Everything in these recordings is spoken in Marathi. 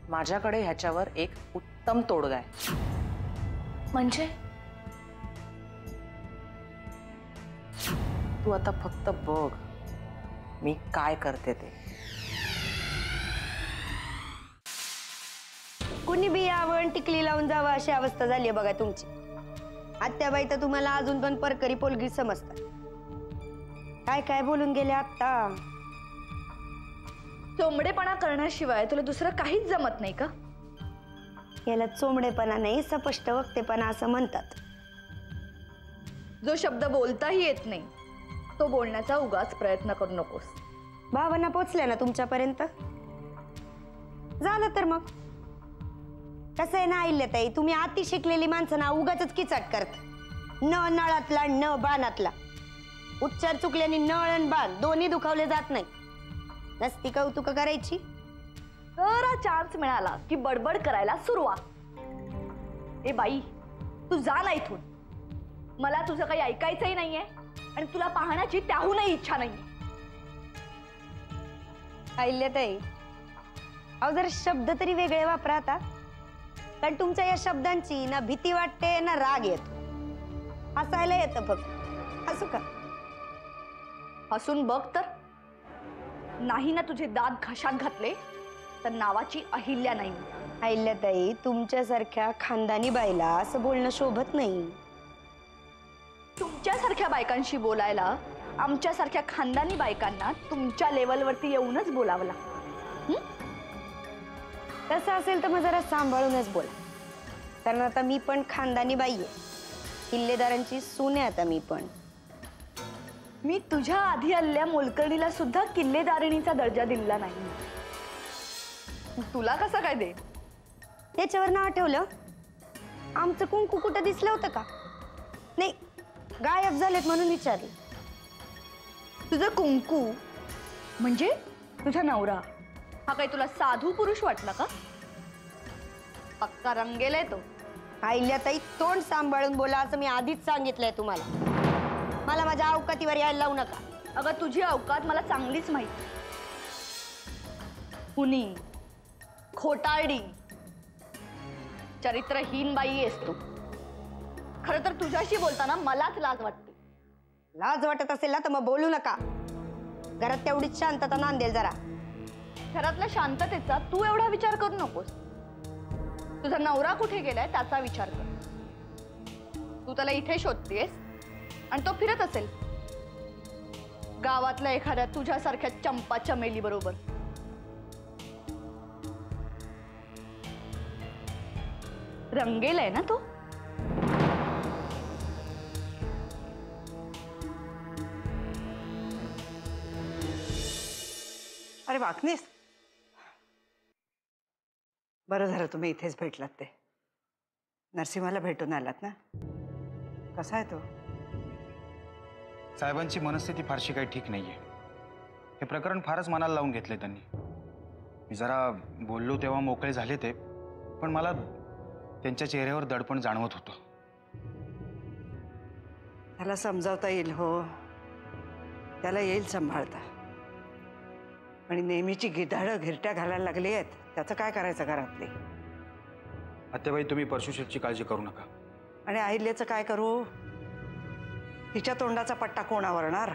माझ्याकडे ह्याच्यावर एक उत्तम तोडगा आहे. म्हणजे तू आता फक्त बघ मी काय करते ते. कुणी बी यावं टिकली लावून जावं अशी अवस्था झाली बघा तुमची. आत्याबाई तर तुम्हाला अजून पण परकरी पोलगी समजतात. काय काय बोलून गेले आता. चोंबडेपणा करण्याशिवाय तुला दुसरं काहीच जमत नाही का? याला चोंबडेपणा नाही स्पष्ट वक्तेपणा असं म्हणतात. जो शब्द बोलताही येत नाही तो बोलण्याचा उगाच प्रयत्न करू नकोस. भावना पोचल्या ना तुमच्यापर्यंत? झालं तर मग कसं आहे ना अहिल्याताई, तुम्ही अति शिकलेली माणसं ना उगाच किचाट करता. न नळातला न बाणातला. उच्चार चुकल्याने नळ आणि बाण दोन्ही दुखावले जात नाही. नसती कौतुक करायची. जरा चान्स मिळाला की बडबड करायला सुरुवात. ए बाई तू जा ना इथून. मला तुझं काही ऐकायचंही नाहीये आणि तुला पाहण्याची त्याहूनही इच्छा नाहीये. अहिल्याताई अहो जरा शब्द तरी वेगळे वापरा आता. कारण तुमच्या या शब्दांची ना भीती वाटते ना राग येतो. हसायला येतं फक्त. हसू का? हसून बघ तर. नाही ना तुझे दात घशात घातले तर नावाची अहिल्या नाही. अहिल्याताई तुमच्यासारख्या खानदानी बाईला असं बोलणं शोभत नाही. तुमच्यासारख्या बायकांशी बोलायला आमच्यासारख्या खानदानी बायकांना तुमच्या लेवलवरती येऊनच बोलावं लागतं. तसं असेल तर मग जरा सांभाळूनच बोला. कारण आता मी पण खानदानी बाई आहे. किल्लेदारांची सून आहे आता मी पण. मी तुझ्या आधी आलेल्या मोलकर्णीला सुद्धा किल्लेदारिणीचा दर्जा दिला नाही. तुला कसं काय दे? त्याच्यावर ना आठवलं आमचं कुंकू कुठं दिसलं होतं का? नाही गायब झालेत म्हणून विचारलं. तुझं कुंकू म्हणजे तुझा नवरा हा काही तुला साधू पुरुष वाटला का? पक्का रंगेलाय तो. अहिल्याताई तोंड सांभाळून बोला असं मी आधीच सांगितलंय तुम्हाला. मला माझ्या अवकातीवर यायला लावू नका. अगं तुझी अवकात मला चांगलीच माहिती. कुणी खोटारडी चरित्रहीन बाई आहेस तू. खरं तर तुझ्याशी बोलताना मलाच लाज वाटते. लाज वाटत असेल ना तर मग बोलू नका. घरात तेवढीच शांतता नांदेल जरा. घरातल्या शांततेचा तू एवढा विचार करू नकोस. तुझा नवरा कुठे गेलाय त्याचा विचार कर. तू त्याला इथे शोधतेस आणि तो फिरत असेल गावातल्या एखाद्या तुझ्यासारख्या चंपा चमेली बरोबर. रंगेलाय ना तो. अरे वाकनीस, बरं झालं तुम्ही इथेच भेटलात. ते नरसिंहाला भेटून आलात ना? कसा आहे तो? साहेबांची मनस्थिती फारशी काही ठीक नाहीये. हे प्रकरण फारच मनाला लावून घेतले त्यांनी. मी जरा बोललो तेव्हा मोकळे झाले ते, पण मला त्यांच्या चेहऱ्यावर दडपण जाणवत होतं. त्याला समजावता येईल हो. त्याला येईल सांभाळता. आणि नेहमीची गिधाडं घिरट्या घालायला लागली आहेत. त्याचं काय करायचं घरातली? आत्याबाई तुम्ही परशुशेठची काळजी करू नका. आणि अहिल्याचं काय करू? तिच्या तोंडाचा पट्टा कोण आवरणार?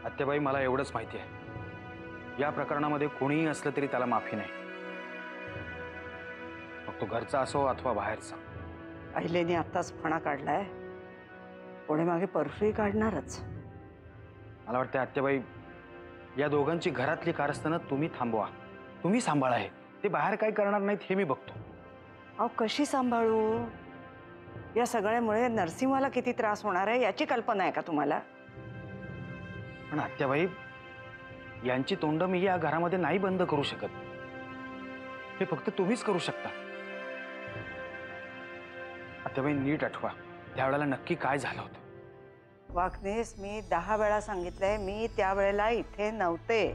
आत्याबाई मला एवढंच माहिती आहे, या प्रकरणामध्ये कोणीही असलं तरी त्याला माफी नाही. मग तो घरचा असो अथवा बाहेरचा. अहिल्याने आत्ताच फणा काढलाय, पुढे मागे परफी काढणारच. मला वाटतं आत्याबाई या दोघांची घरातली कारस्थानं तुम्ही थांबवा. तुम्ही सांभाळा. आहे ते बाहेर काय करणार नाहीत हे मी बघतो. अहो कशी सांभाळू? या सगळ्यामुळे नरसिंहाला किती त्रास होणार आहे याची कल्पना आहे का तुम्हाला? पण आत्याबाई यांची तोंड मी या घरामध्ये नाही बंद करू शकत. हे फक्त तुम्हीच करू शकता. आत्याबाई नीट आठवा त्यावेळेला नक्की काय झालं होतं. वाकनेस, मी 10 वेळा सांगितलंय मी त्यावेळेला इथे नव्हते.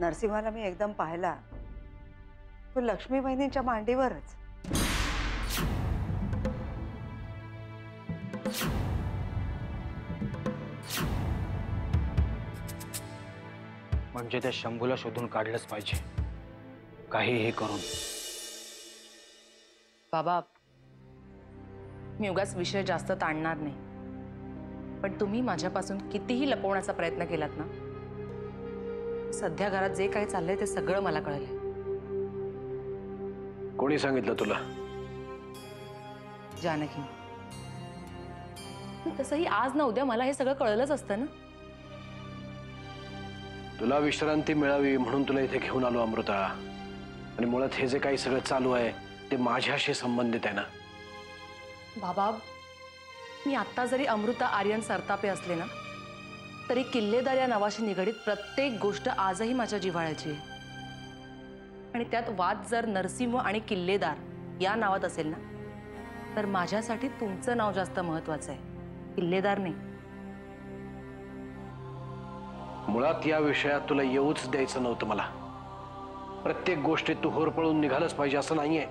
नरसिंहाला मी एकदम पाहिला तो लक्ष्मीबाईंच्या मांडीवरच. म्हणजे त्या शंभूला शोधून काढलंच पाहिजे. काहीही करून. बाबा, मी उगाच विषय जास्त ताणणार नाही, पण तुम्ही माझ्यापासून कितीही लपवण्याचा प्रयत्न केलात ना, सध्या घरात जे काही चाललंय ते सगळं मला कळलंय. कोणी सांगितलं तुला? जानकी, तसंही आज ना उद्या मला हे सगळं कळलंच असतं ना. तुला विश्रांती मिळावी म्हणून तुला इथे घेऊन आलो अमृता. आणि मुळात हे जे काही सगळं चालू आहे ते माझ्याशी संबंधित आहे ना. बाबा, मी आत्ता जरी अमृता आर्यन सरतापे असले ना, तरी किल्लेदार या नावाशी निगडीत प्रत्येक गोष्ट आजही माझ्या जिव्हाळ्याची आहे. आणि त्यात वाद जर नरसिंह आणि किल्लेदार या नावात असेल ना, तर माझ्यासाठी तुमचं नाव जास्त महत्वाचं आहे, किल्लेदार नाही. मुळात या विषयात तुला येऊच द्यायचं नव्हतं मला. प्रत्येक गोष्टीत तू होरपळून निघालच पाहिजे असं नाहीये.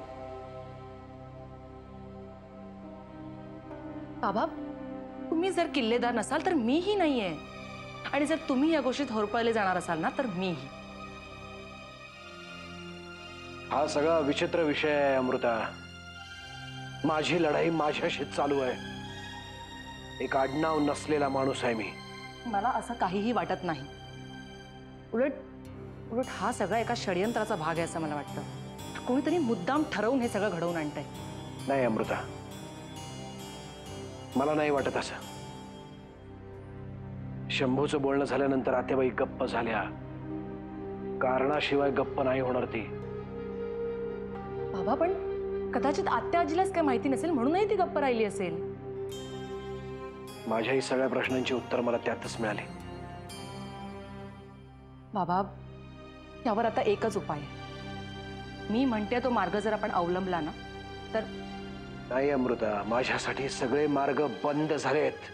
बाबा, तुम्ही जर किल्लेदार नसाल तर मीही नाहीये, आणि जर तुम्ही या गोष्टीत होरपळले जाणार असाल ना, तर मीही. हा सगळा विचित्र विषय आहे अमृता. माझी लढाई माझ्याशीच चालू आहे. एक आडनाव नसलेला माणूस आहे मी. मला असं काहीही वाटत नाही. उलट उलट हा सगळा एका षडयंत्राचा भाग आहे असं मला वाटतं. कोणीतरी मुद्दाम ठरवून हे सगळं घडवून आणतंय. नाही अमृता, मला नाही वाटत असं. शंभूचं बोलणं झाल्यानंतर आत्याबाई गप्प झाल्या. कारणाशिवाय गप्प नाही होणार ती. बाबा, पण कदाचित आत्या आजीलाच काही माहिती नसेल म्हणूनही ती गप्प राहिली असेल. माझ्याही सगळ्या प्रश्नांची उत्तर मला त्यातच मिळाली. बाबा, यावर आता एकच उपाय आहे. मी म्हणते तो मार्ग जर आपण अवलंबला ना, तर. नाही अमृता, माझ्यासाठी सगळे मार्ग बंद झालेत.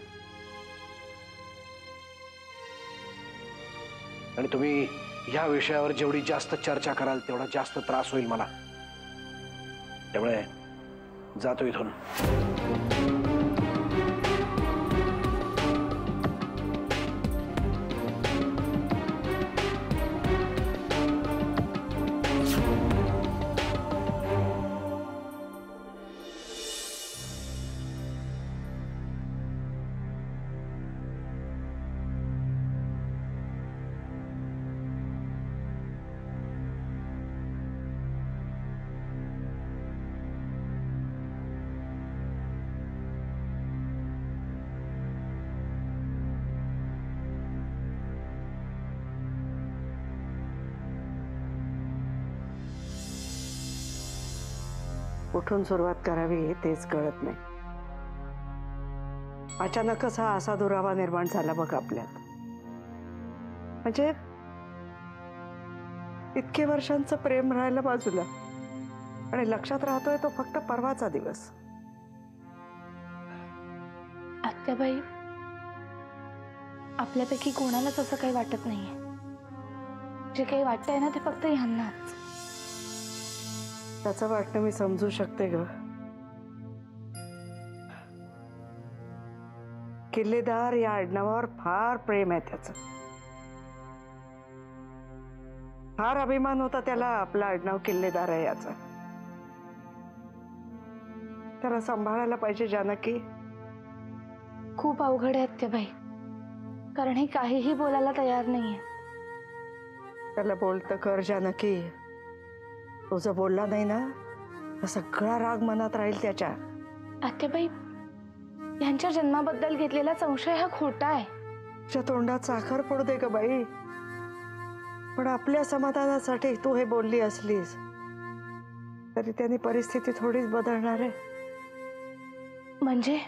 आणि तुम्ही ह्या विषयावर जेवढी जास्त चर्चा कराल तेवढा जास्त त्रास होईल मला. त्यामुळे जातो इथून. कुठून सुरुवात करावी तेच कळत नाही. अचानकच हा असा दुरावा निर्माण झाला बघ आपल्यात. म्हणजे इतके वर्षांचं प्रेम राहायला बाजूला, आणि लक्षात राहतोय तो फक्त परवाचा दिवस. आत्याबाई, आपल्यापैकी कोणालाच असं काही वाटत नाहीये. जे काही वाटतंय ना ते फक्त ह्यांनाच. त्याचं वाटणं मी समजू शकते ग. किल्लेदार या आडनावावर फार प्रेम आहे त्याचं. फार अभिमान होता त्याला आपलं आडनाव किल्लेदार आहे याचा. त्याला सांभाळायला पाहिजे जानकी. खूप अवघड आहे आत्याबाई, कारण हे काहीही बोलायला तयार नाहीये. त्याला बोलतं कर जानकी. तो जर बोलला नाही ना तर सगळा राग मनात राहील त्याच्या. आत्याबाई, यांच्या जन्माबद्दल घेतलेला संशय हा खोटा आहे. तुझ्या तोंडात साखर पडू दे ग बाई. पण आपल्या समाधानासाठी तू हे बोलली असलीस तरी त्याने परिस्थिती थोडीच बदलणार आहे. म्हणजे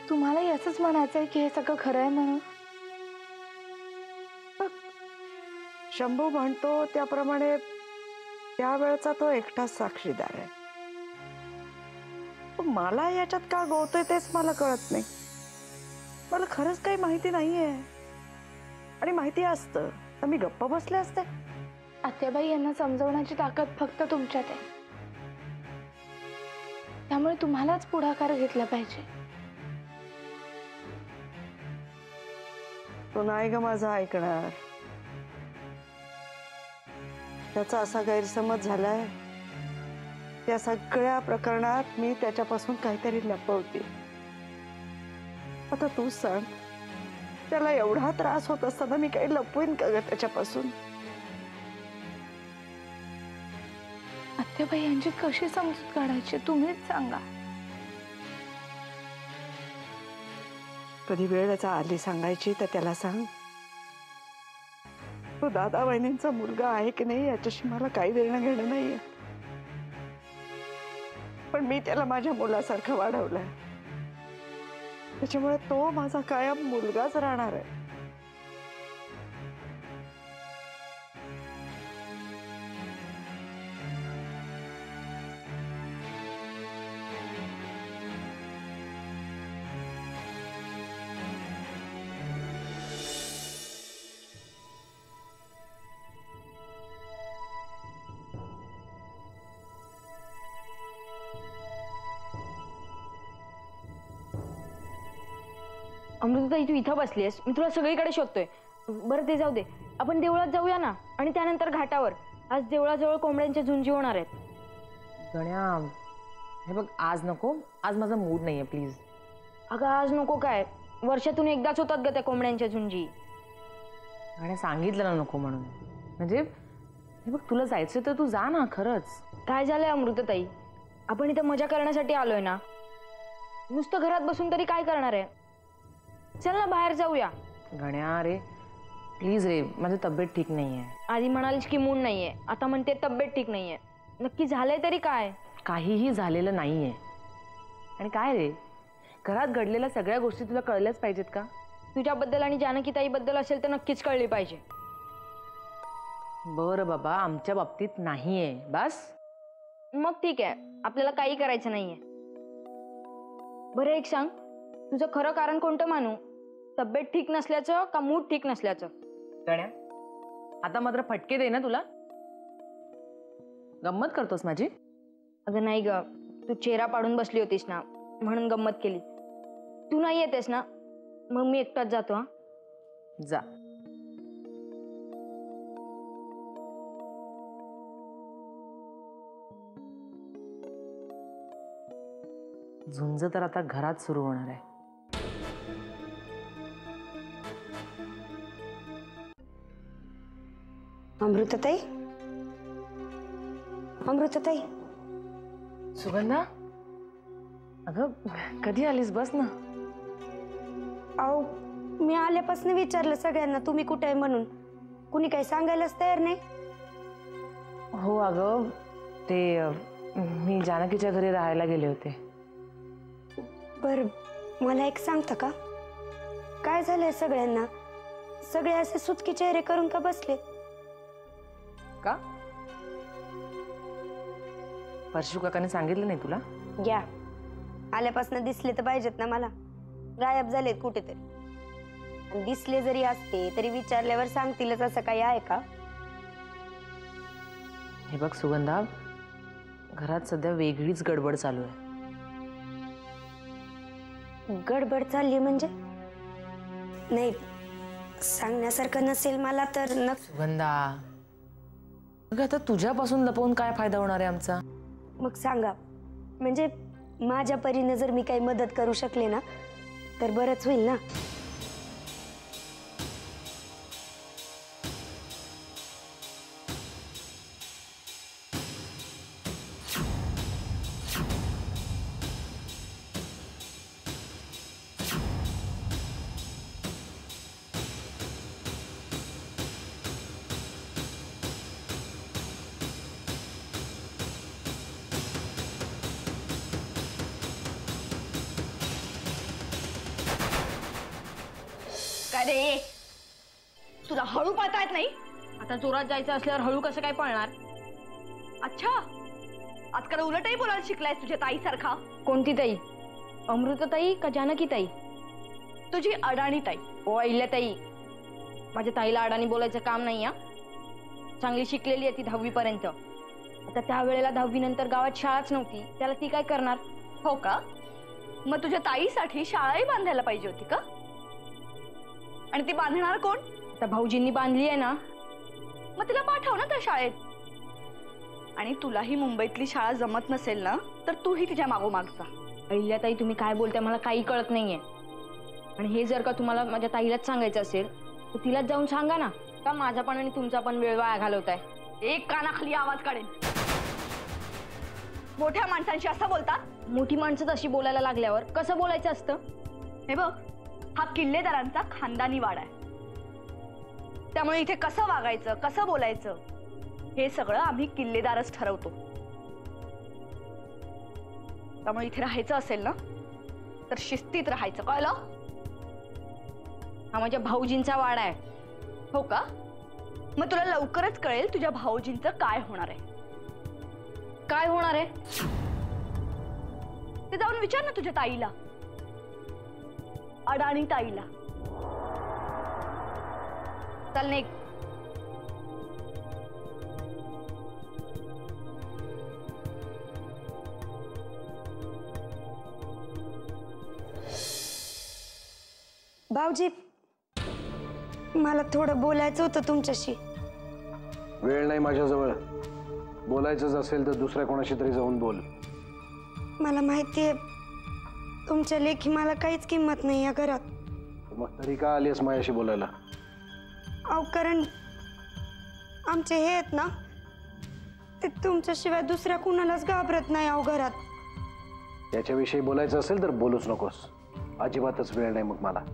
तुम्हालाही असंच म्हणायचंय की हे सगळं खरं आहे म्हणून? शंभू म्हणतो त्याप्रमाणे त्यावेळचा तो एकटाच साक्षीदार आहे. पण मला याच्यात का गोवतोय तेच मला कळत नाही. मला खरंच काही माहिती नाहीये, आणि माहिती असतं तर मी गप्प बसले असते. आत्याबाई, यांना समजवण्याची ताकद फक्त तुमच्यात आहे. त्यामुळे तुम्हालाच पुढाकार घेतला पाहिजे. तो नाही ग माझा ऐकणार. त्याचा असा गैरसमज झालाय, या सगळ्या प्रकरणात मी त्याच्यापासून काहीतरी लपवते. आता तूच सांग, त्याला एवढा त्रास होत असताना मी काही लपवीन का ग त्याच्यापासून? आत्याबाई यांची कशी समजूत काढायची तुम्हीच सांगा. कधी वेळ त्याचा आली सांगायची तर त्याला सांग, तो दादा वहिनींचा मुलगा आहे की नाही याच्याशी मला काही देणं घेणं नाहीये, पण मी त्याला माझ्या मुलासारखं वाढवलंय, त्याच्यामुळे तो माझा कायम मुलगाच राहणार आहे. अमृताताई तू इथं बसलीस, मी तुला सगळीकडे शोधतोय. बरं ते जाऊ दे, आपण देवळात जाऊया ना, आणि त्यानंतर घाटावर. आज देवळाजवळ कोंबड्यांच्या झुंजी होणार आहेत. गण्या, हे बघ आज नको, आज माझा मूड नाहीये प्लीज. अगं आज नको काय, वर्षातून एकदाच होतात ग त्या कोंबड्यांच्या झुंजी. गण्या सांगितलं ना नको म्हणून. म्हणजे हे बघ तुला जायचं तर तू जा ना खरंच. काय झालंय अमृताताई, आपण इथं मजा करण्यासाठी आलोय ना, नुसतं घरात बसून तरी काय करणार आहे. चल ना बाहेर जाऊया. गण्या रे प्लीज रे, माझी तब्येत ठीक नाहीये. आधी म्हणालीस की मूड नाहीये, आता म्हणते तब्येत ठीक नाहीये. नक्की झालंय तरी काय? काहीही झालेलं नाहीये. आणि काय रे, घरात घडलेल्या सगळ्या गोष्टी तुला कळल्याच पाहिजेत का? तुझ्याबद्दल आणि जानकीताईबद्दल असेल तर नक्कीच कळली पाहिजे. बरं बाबा, आमच्या बाबतीत नाहीये बस. मग ठीक आहे, आपल्याला काही करायचं नाहीये. बरं एक सांग, तुझं खरं कारण कोणतं मानू? तब्येत ठीक नसल्याचं का मूड ठीक नसल्याचं? गण्या आता मात्र फटके दे ना तुला. गंमत करतोस माझी? अगं नाही ग, तू चेहरा पाडून बसली होतीस ना म्हणून गंमत केली. तू नाही येतेस ना, मग मी एकटाच जातो. हा जा. झुंज तर आता घरात सुरू होणार आहे. अमृताताई, अमृताताई. सुगंधा, अगं कधी आलीस? बस ना. अहो मी आल्यापासून विचारलं सगळ्यांना तुम्ही कुठे आहे म्हणून, कुणी काही सांगायलाच तयार नाही. हो अगं, ते मी जानकीच्या घरी राहायला गेले होते. बर मला एक सांगता का, काय झालंय सगळ्यांना? सगळे असे सुटके चेहरे करून का बसले? का? परशु काकाने सांगितलं नाही तुला? घ्या, आल्यापासून दिसले तर पाहिजेत ना मला. गायब झालेत कुठेतरी, आणि दिसले जरी असते तरी विचारल्यावर सांगतीलच असं काही आहे का? हे बघ सुगंधा, घरात सध्या वेगळीच गडबड चालू आहे. गडबड चालली म्हणजे? नाही, सांगण्यासारखं नसेल मला तर सुगंधा, अगं आता तुझ्यापासून लपवून काय फायदा होणार आहे आमचा? मग सांगा, म्हणजे माझ्या परीने जर मी काही मदत करू शकले ना तर बरंच होईल ना. अरे तुला हळू पळता येत नाही? आता जोरात जायचं असल्यावर हळू कसं काय पळणार? अच्छा, आजकाल उलटही बोलायला शिकलाय तुझ्या ताईसारखा. कोणती ताई? अमृताताई का जानकीताई? तुझी अडाणी ताई. ओ अहिल्याताई, माझ्या ताईला अडाणी बोलायचं काम नाही. हा, चांगली शिकलेली आहे ती 10वी पर्यंत. आता त्यावेळेला 10वी नंतर गावात शाळाच नव्हती, त्याला ती काय करणार? हो का? मग तुझ्या ताईसाठी शाळाही बांधायला पाहिजे होती का? आणि ती बांधणार कोण? आता भाऊजींनी बांधली आहे ना. मग तिला पाठव ना त्या शाळेत. आणि तुलाही मुंबईतली शाळा जमत नसेल ना तर तूही तिच्या मागोमाग जा. अहिल्याताई तुम्ही काय बोलताय मला काही कळत नाहीये. आणि हे जर का तुम्हाला माझ्या ताईलाच सांगायचं असेल तर तिलाच जाऊन सांगा ना, का माझा पण आणि तुमचा पण वेळ वाया घालवताय. एक कानाखाली आवाज काढेन. मोठ्या माणसांशी असं बोलतात? मोठी माणसं तशी बोलायला लागल्यावर कसं बोलायचं असतं? हे बघ, हा किल्लेदारांचा खानदानी वाडा आहे. त्यामुळे इथे कसं वागायचं, कसं बोलायचं हे सगळं आम्ही किल्लेदारच ठरवतो. त्यामुळे इथे राहायचं असेल ना तर शिस्तीत राहायचं, कळलं? हा माझ्या भाऊजींचा वाडा आहे. हो का? मग तुला लवकरच कळेल तुझ्या भाऊजींचं काय होणार आहे. काय होणार आहे ते जाऊन विचार ना तुझ्या ताईला, अडाणी ताईला. चल निघ. भाऊजी, मला थोडं बोलायचं होतं तुमच्याशी. वेळ नाही माझ्याजवळ. बोलायचंच असेल तर दुसऱ्या कोणाशी तरी जाऊन बोल. मला माहितीये तुमच्या लेखी मला काहीच किंमत नाही या घरात. मग तरी का आलीस माझ्याशी बोलायला? अहो, कारण आमचे हे आहेत ना, ते तुमच्याशिवाय दुसऱ्या कुणालाच घाबरत नाही अहो घरात. याच्याविषयी बोलायचं असेल तर बोलूच नकोस. अजिबातच वेळ नाही मग मला.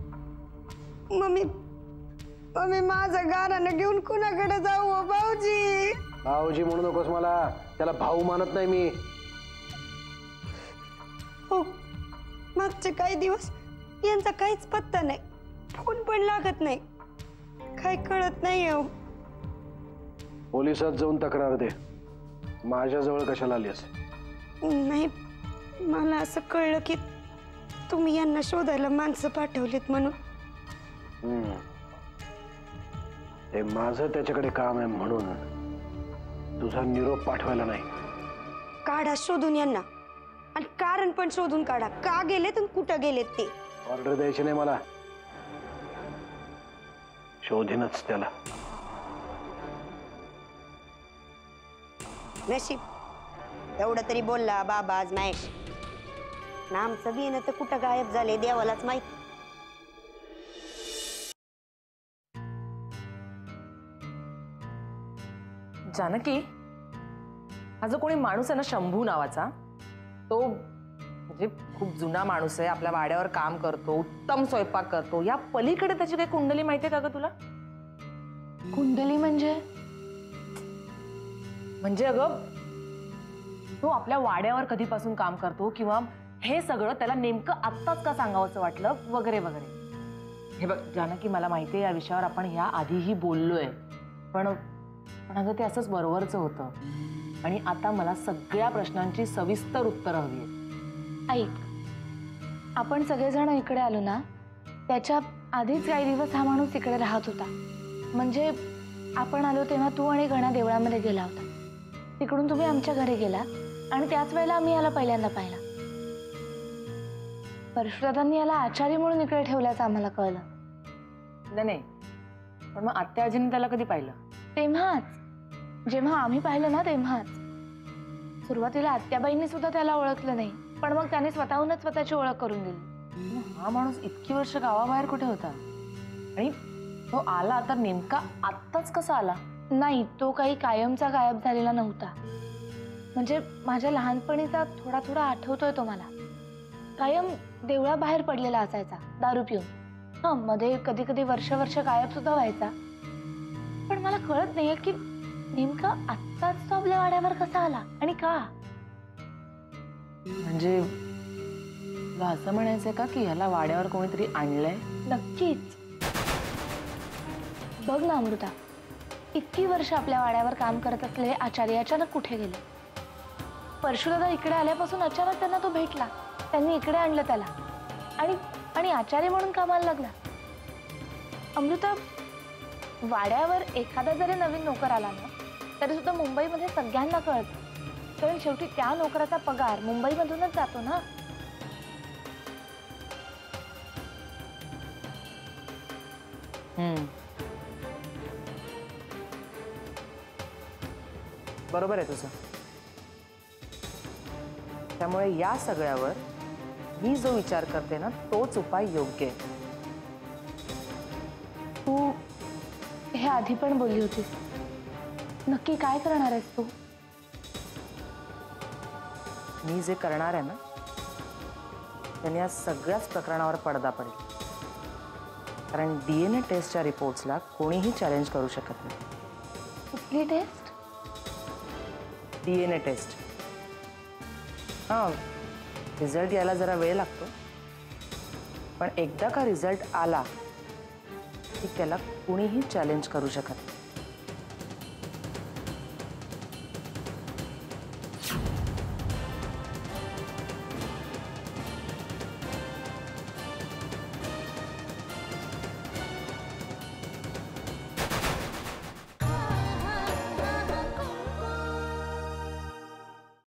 मम्मी माझं गारानं घेऊन कुणाकडे जाऊ हो भाऊजी? भाऊजी म्हणू नकोस मला. त्याला भाऊ मानत नाही मी. हो, मागचे काही दिवस यांचा काहीच पत्ता नाही, फोन पण लागत नाही, काय कळत नाही हो. पोलिसात जाऊन तक्रार दे. माझ्याजवळ कशाला आलीस? नाही, मला असं कळलं की तुम्ही यांना शोधायला माणसं पाठवलीत म्हणून. ते माझं त्याच्याकडे काम आहे म्हणून तुझा निरोप पाठवायला नाही. काढा शोधून यांना, आणि कारण पण शोधून काढा, का गेलेत आणि कुठं गेलेत ते. ऑर्डर द्यायची नाही मला. शोधीनच त्याला. नशीब एवढं तरी बोलला बाबा आज महेश. आमचं बी ना तर कुठं गायब झाले देवालाच माहित. जानकी, हा जो कोणी माणूस आहे ना शंभू नावाचा, तो म्हणजे खूप जुना माणूस आहे, आपल्या वाड्यावर काम करतो, उत्तम स्वयंपाक करतो. या पलीकडे त्याची काही कुंडली माहितीये का ग तुला? कुंडली म्हणजे? म्हणजे अगं, तो आपल्या वाड्यावर कधीपासून काम करतो किंवा हे सगळं त्याला नेमकं आत्ताच का सांगावंसं वाटलं वगैरे वगैरे. हे बघ जानकी, मला माहिती आहे या विषयावर आपण या आधीही बोललोय, पण अगं ते असंच बरोबरच होतं. आणि आता मला सगळ्या प्रश्नांची सविस्तर उत्तरं हवी आहेत. ऐक, आपण सगळेजण इकडे आलो ना त्याच्या आधीच काही दिवस हा माणूस इकडे राहत होता. म्हणजे आपण आलो तेव्हा तू आणि गणा देवळामध्ये गेला होता, तिकडून तुम्ही आमच्या घरी गेला आणि त्याच वेळेला आम्ही याला पहिल्यांदा पाहिला. परशुदादांनी याला आचारी म्हणून इकडे ठेवल्याचं आम्हाला कळलं. नाही, पण मग आत्या आजीने त्याला कधी पाहिलं? तेव्हाच, जेव्हा आम्ही पाहिलं ना तेव्हाच. सुरुवातीला आत्याबाईंनी सुद्धा त्याला ओळखलं नाही, पण मग त्याने स्वतःहूनच स्वतःची ओळख करून दिली. हा माणूस इतकी वर्ष गावाबाहेर कुठे होता आणि तो आला तर नेमका आत्ताच कसा आला? नाही, तो काही कायमचा गायब झालेला नव्हता. म्हणजे माझ्या लहानपणीचा थोडा थोडा आठवतोय तो मला. कायम देवळाबाहेर पडलेला असायचा दारू पिऊन. हा, मध्ये कधी कधी वर्ष गायब सुद्धा व्हायचा. पण मला कळत नाहीये की नेमका आत्ताच तो आपल्या वाड्यावर कसा आला आणि का. म्हणजे तुला असं म्हणायचंय का की ह्याला वाड्यावर कोणीतरी आणलंय? नक्कीच. बघ ना अमृता, इतकी वर्ष आपल्या वाड्यावर काम करत असलेले आचार्य अचानक कुठे गेले? परशुदादा इकडे आल्यापासून अचानक त्यांना तो भेटला, त्यांनी इकडे आणलं त्याला आणि आचार्य म्हणून कामाला लागला. अमृता, वाड्यावर एखादा जरी नवीन नोकर आला ना तरी सुद्धा मुंबईमध्ये सगळ्यांना कळतं, कारण शेवटी त्या नोकराचा पगार मुंबईमधूनच जातो ना. बरोबर आहे तुझं. त्यामुळे या सगळ्यावर मी जो विचार करते ना तोच उपाय योग्य आहे. तू हे आधी पण बोलली होतीस. नक्की काय करणार आहेस तू? मी जे करणार आहे ना त्याने या सगळ्याच प्रकरणावर पडदा पडेल. कारण DNA टेस्टच्या रिपोर्ट्सला कोणीही चॅलेंज करू शकत नाही. कुठली टेस्ट? DNA test. हां, रिझल्ट यायला जरा वेळ लागतो, पण एकदा का रिझल्ट आला की त्याला कुणीही चॅलेंज करू शकत नाही.